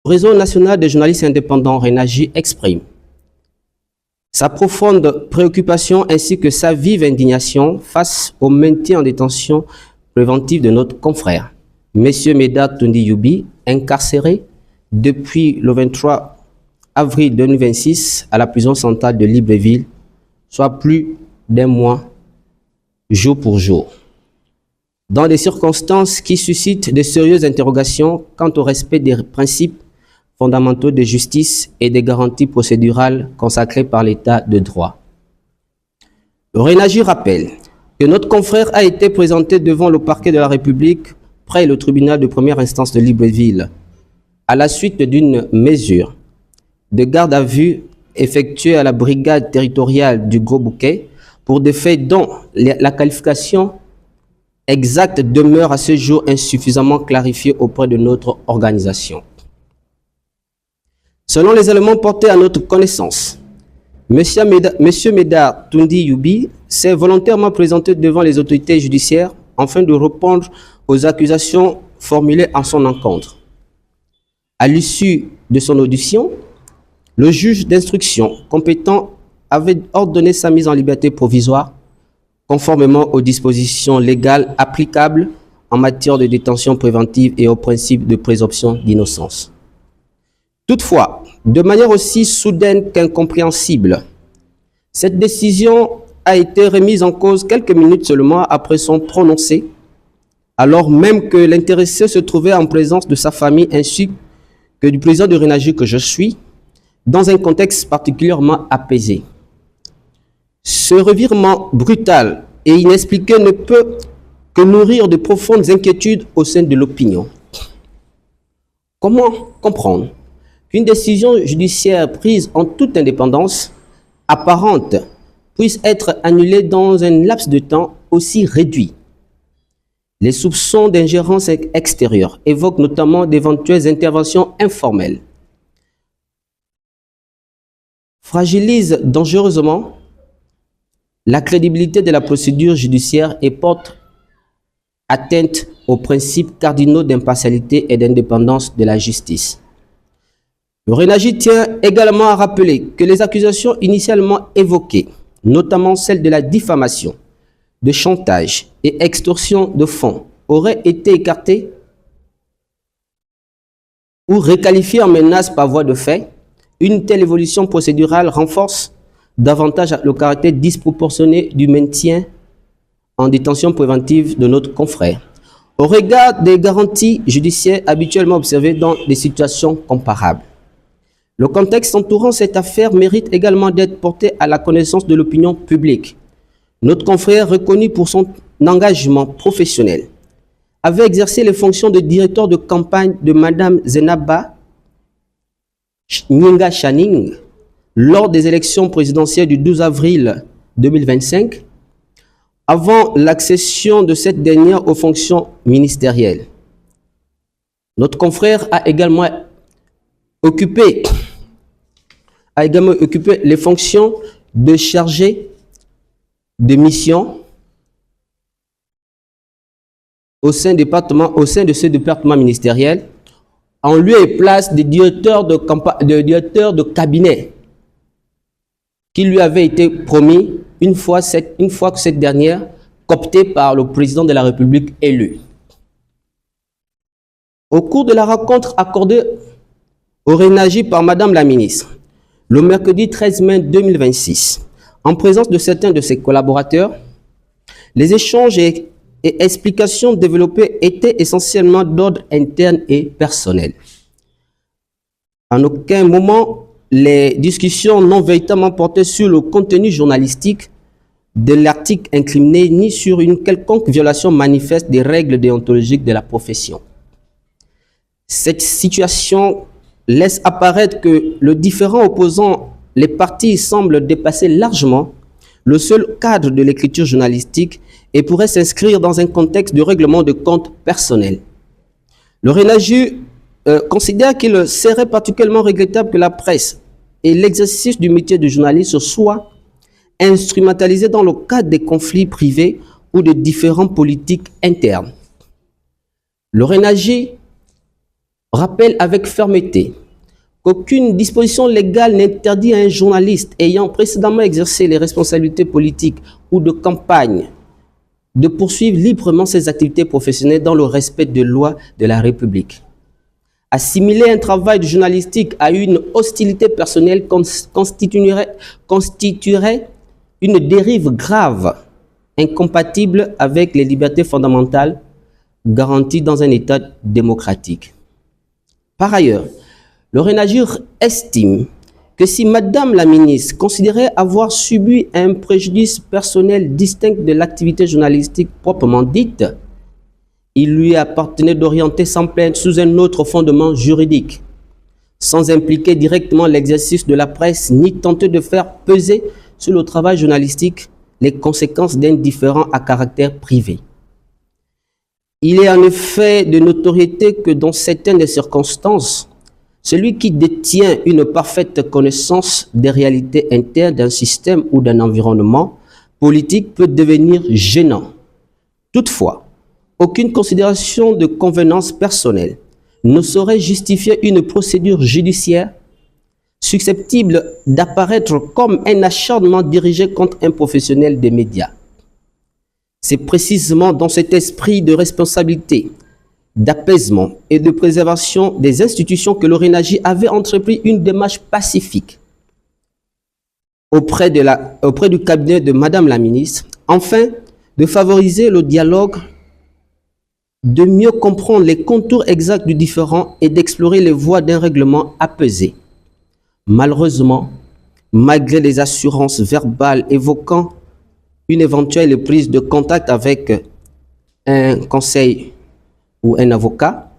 Le Réseau national des journalistes indépendants, RENAJI, exprime sa profonde préoccupation ainsi que sa vive indignation face au maintien en détention préventive de notre confrère, M. Medard Toundi Youbi, incarcéré depuis le 23 avril 2026 à la prison centrale de Libreville, soit plus d'un mois, jour pour jour, dans des circonstances qui suscitent de sérieuses interrogations quant au respect des principes fondamentaux de justice et des garanties procédurales consacrées par l'État de droit. Le RENAJI rappelle que notre confrère a été présenté devant le parquet de la République près le tribunal de première instance de Libreville à la suite d'une mesure de garde à vue effectuée à la brigade territoriale du Gros Bouquet pour des faits dont la qualification exacte demeure à ce jour insuffisamment clarifiée auprès de notre organisation. Selon les éléments portés à notre connaissance, M. Medard Toundi Youbi s'est volontairement présenté devant les autorités judiciaires afin de répondre aux accusations formulées en son encontre. À l'issue de son audition, le juge d'instruction compétent avait ordonné sa mise en liberté provisoire conformément aux dispositions légales applicables en matière de détention préventive et au principe de présomption d'innocence. Toutefois, de manière aussi soudaine qu'incompréhensible, cette décision a été remise en cause quelques minutes seulement après son prononcé, alors même que l'intéressé se trouvait en présence de sa famille ainsi que du président de RENAJI que je suis, dans un contexte particulièrement apaisé. Ce revirement brutal et inexpliqué ne peut que nourrir de profondes inquiétudes au sein de l'opinion. Comment comprendre qu'une décision judiciaire prise en toute indépendance apparente puisse être annulée dans un laps de temps aussi réduit? Les soupçons d'ingérence extérieure évoquent notamment d'éventuelles interventions informelles, fragilisent dangereusement la crédibilité de la procédure judiciaire et portent atteinte aux principes cardinaux d'impartialité et d'indépendance de la justice. Le RENAJI tient également à rappeler que les accusations initialement évoquées, notamment celles de la diffamation, de chantage et extorsion de fonds, auraient été écartées ou requalifiées en menace par voie de fait. Une telle évolution procédurale renforce davantage le caractère disproportionné du maintien en détention préventive de notre confrère, au regard des garanties judiciaires habituellement observées dans des situations comparables. Le contexte entourant cette affaire mérite également d'être porté à la connaissance de l'opinion publique. Notre confrère, reconnu pour son engagement professionnel, avait exercé les fonctions de directeur de campagne de Mme Zenaba Nyinga Channing lors des élections présidentielles du 12 avril 2025, avant l'accession de cette dernière aux fonctions ministérielles. Notre confrère a également occupé les fonctions de chargé de mission au sein de ce département ministériel, en lieu et place des directeurs de cabinet qui lui avait été promis une fois que cette dernière cooptée par le président de la République élu. Au cours de la rencontre accordée au RENAJI par Madame la ministre, le mercredi 13 mai 2026, en présence de certains de ses collaborateurs, les échanges et explications développées étaient essentiellement d'ordre interne et personnel. En aucun moment, les discussions n'ont véritablement porté sur le contenu journalistique de l'article incriminé ni sur une quelconque violation manifeste des règles déontologiques de la profession. Cette situation laisse apparaître que le différend opposant les parties semble dépasser largement le seul cadre de l'écriture journalistique et pourrait s'inscrire dans un contexte de règlement de compte personnel. Le RENAJI considère qu'il serait particulièrement regrettable que la presse et l'exercice du métier de journaliste soient instrumentalisés dans le cadre des conflits privés ou de différents politiques internes. Le RENAJI rappelle avec fermeté qu'aucune disposition légale n'interdit à un journaliste ayant précédemment exercé les responsabilités politiques ou de campagne de poursuivre librement ses activités professionnelles dans le respect des lois de la République. Assimiler un travail de journalistique à une hostilité personnelle constituerait une dérive grave, incompatible avec les libertés fondamentales garanties dans un État démocratique. Par ailleurs, le RENAGIR estime que si Madame la ministre considérait avoir subi un préjudice personnel distinct de l'activité journalistique proprement dite, il lui appartenait d'orienter sans plainte sous un autre fondement juridique, sans impliquer directement l'exercice de la presse ni tenter de faire peser sur le travail journalistique les conséquences d'un différend à caractère privé. Il est en effet de notoriété que dans certaines circonstances, celui qui détient une parfaite connaissance des réalités internes d'un système ou d'un environnement politique peut devenir gênant. Toutefois, aucune considération de convenance personnelle ne saurait justifier une procédure judiciaire susceptible d'apparaître comme un acharnement dirigé contre un professionnel des médias. C'est précisément dans cet esprit de responsabilité, d'apaisement et de préservation des institutions que le RENAGIR avait entrepris une démarche pacifique auprès du cabinet de Madame la ministre, afin de favoriser le dialogue, de mieux comprendre les contours exacts du différend et d'explorer les voies d'un règlement apaisé. Malheureusement, malgré les assurances verbales évoquant une éventuelle prise de contact avec un conseil ou un avocat,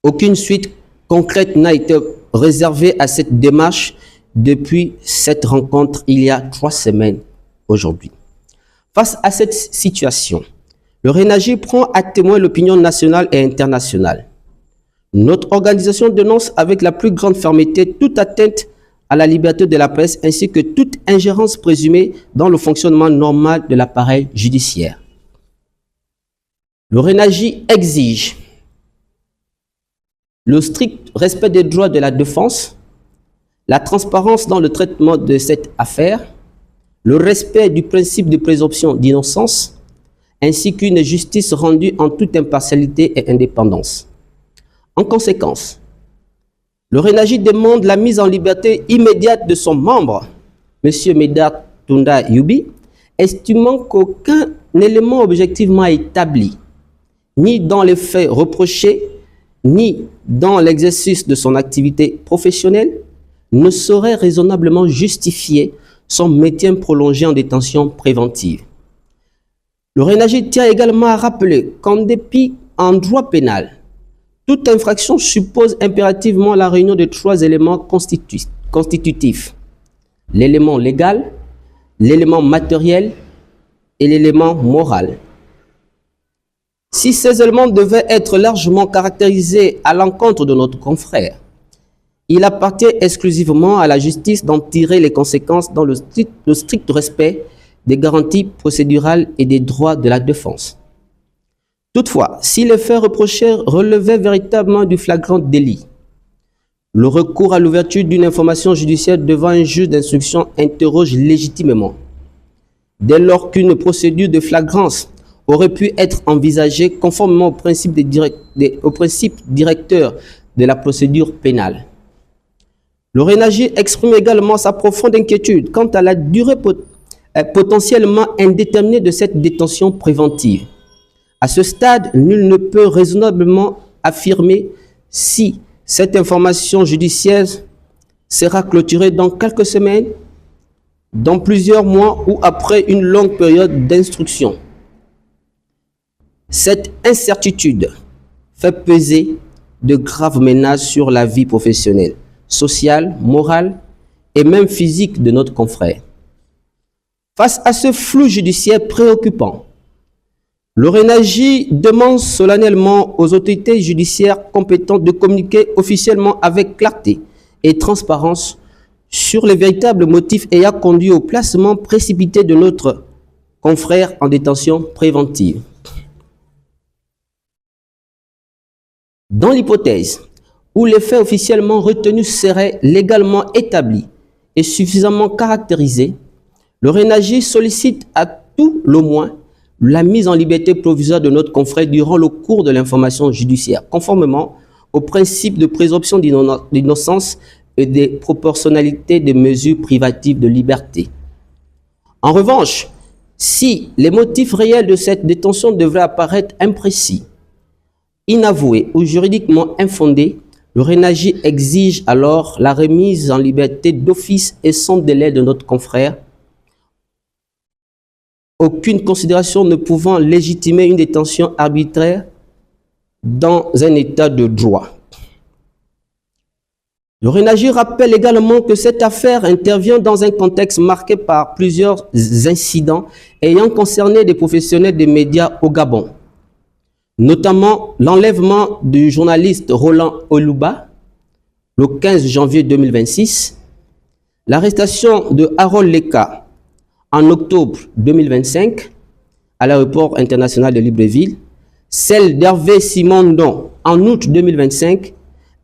aucune suite concrète n'a été réservée à cette démarche depuis cette rencontre il y a 3 semaines aujourd'hui. Face à cette situation, le RENAGIR prend à témoin l'opinion nationale et internationale. Notre organisation dénonce avec la plus grande fermeté toute atteinte à la liberté de la presse ainsi que toute ingérence présumée dans le fonctionnement normal de l'appareil judiciaire. Le RENAGIR exige le strict respect des droits de la défense, la transparence dans le traitement de cette affaire, le respect du principe de présomption d'innocence, ainsi qu'une justice rendue en toute impartialité et indépendance. En conséquence, le RENAGIR demande la mise en liberté immédiate de son membre, M. Medard Tunda Yubi, estimant qu'aucun élément objectivement établi, ni dans les faits reprochés, ni dans l'exercice de son activité professionnelle, ne saurait raisonnablement justifier son maintien prolongé en détention préventive. Le RENAGIR tient également à rappeler qu'en dépit en droit pénal, toute infraction suppose impérativement la réunion de 3 éléments constitutifs: l'élément légal, l'élément matériel et l'élément moral. Si ces éléments devaient être largement caractérisés à l'encontre de notre confrère, il appartient exclusivement à la justice d'en tirer les conséquences dans le strict respect des garanties procédurales et des droits de la défense. Toutefois, si les faits reprochés relevaient véritablement du flagrant délit, le recours à l'ouverture d'une information judiciaire devant un juge d'instruction interroge légitimement, dès lors qu'une procédure de flagrance aurait pu être envisagée conformément au principe directeur de la procédure pénale. Le RENAGIR exprime également sa profonde inquiétude quant à la durée potentiellement indéterminée de cette détention préventive. À ce stade, nul ne peut raisonnablement affirmer si cette information judiciaire sera clôturée dans quelques semaines, dans plusieurs mois ou après une longue période d'instruction. Cette incertitude fait peser de graves menaces sur la vie professionnelle, sociale, morale et même physique de notre confrère. Face à ce flou judiciaire préoccupant, le RENAGIR demande solennellement aux autorités judiciaires compétentes de communiquer officiellement avec clarté et transparence sur les véritables motifs ayant conduit au placement précipité de notre confrère en détention préventive. Dans l'hypothèse où les faits officiellement retenus seraient légalement établis et suffisamment caractérisés, le RENAGI sollicite à tout le moins la mise en liberté provisoire de notre confrère durant le cours de l'information judiciaire, conformément au principe de présomption d'innocence et de proportionnalité des mesures privatives de liberté. En revanche, si les motifs réels de cette détention devraient apparaître imprécis, inavoués ou juridiquement infondés, le RENAGI exige alors la remise en liberté d'office et sans délai de notre confrère, aucune considération ne pouvant légitimer une détention arbitraire dans un état de droit. Le RENAGI rappelle également que cette affaire intervient dans un contexte marqué par plusieurs incidents ayant concerné des professionnels des médias au Gabon, notamment l'enlèvement du journaliste Roland Oluba le 15 janvier 2026, l'arrestation de Harold Leka en octobre 2025 à l'aéroport international de Libreville, celle d'Hervé Simondon en août 2025,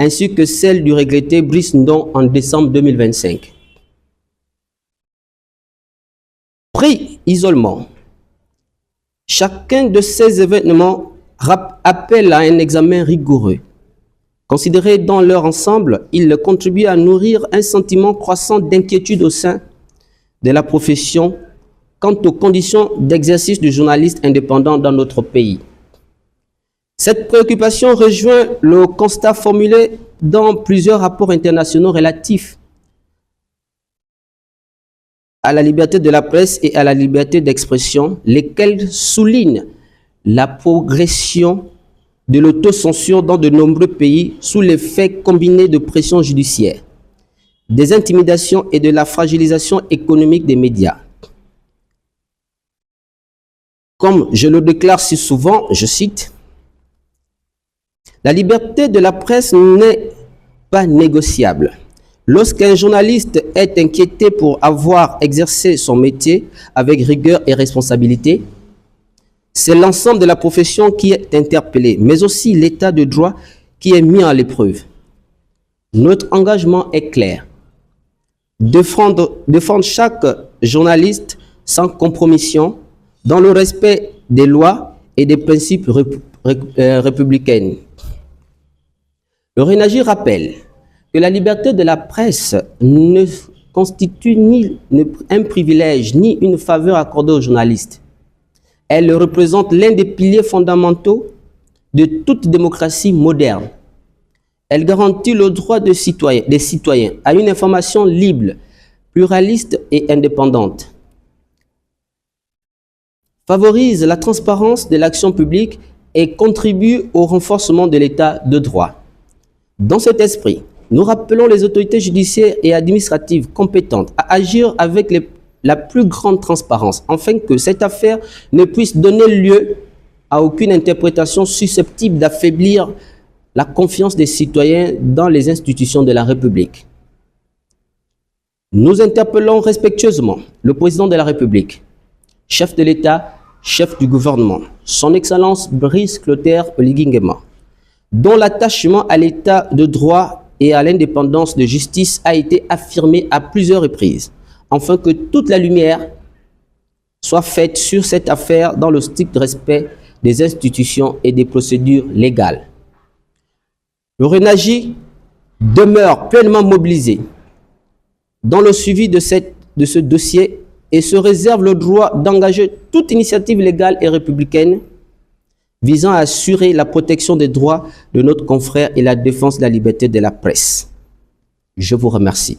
ainsi que celle du regretté Brice Ndong en décembre 2025. Pris isolement, chacun de ces événements appelle à un examen rigoureux. Considérés dans leur ensemble, ils contribuent à nourrir un sentiment croissant d'inquiétude au sein de la profession quant aux conditions d'exercice du journaliste indépendant dans notre pays. Cette préoccupation rejoint le constat formulé dans plusieurs rapports internationaux relatifs à la liberté de la presse et à la liberté d'expression, lesquels soulignent la progression de l'autocensure dans de nombreux pays sous l'effet combiné de pression judiciaire, des intimidations et de la fragilisation économique des médias. Comme je le déclare si souvent, je cite, « La liberté de la presse n'est pas négociable. Lorsqu'un journaliste est inquiété pour avoir exercé son métier avec rigueur et responsabilité, c'est l'ensemble de la profession qui est interpellé, mais aussi l'état de droit qui est mis à l'épreuve. Notre engagement est clair. Défendre chaque journaliste sans compromission, dans le respect des lois et des principes républicains. Le RENAGI rappelle que la liberté de la presse ne constitue ni un privilège ni une faveur accordée aux journalistes. Elle représente l'un des piliers fondamentaux de toute démocratie moderne. Elle garantit le droit des citoyens à une information libre, pluraliste et indépendante, favorise la transparence de l'action publique et contribue au renforcement de l'état de droit. Dans cet esprit, nous rappelons les autorités judiciaires et administratives compétentes à agir avec la plus grande transparence, afin que cette affaire ne puisse donner lieu à aucune interprétation susceptible d'affaiblir la confiance des citoyens dans les institutions de la République. Nous interpellons respectueusement le président de la République, chef de l'État, chef du gouvernement, son Excellence Brice Clotaire Oligui Nguema, dont l'attachement à l'état de droit et à l'indépendance de justice a été affirmé à plusieurs reprises, afin que toute la lumière soit faite sur cette affaire dans le strict respect des institutions et des procédures légales. Le RENAGI demeure pleinement mobilisé dans le suivi de ce dossier et se réserve le droit d'engager toute initiative légale et républicaine visant à assurer la protection des droits de notre confrère et la défense de la liberté de la presse. Je vous remercie.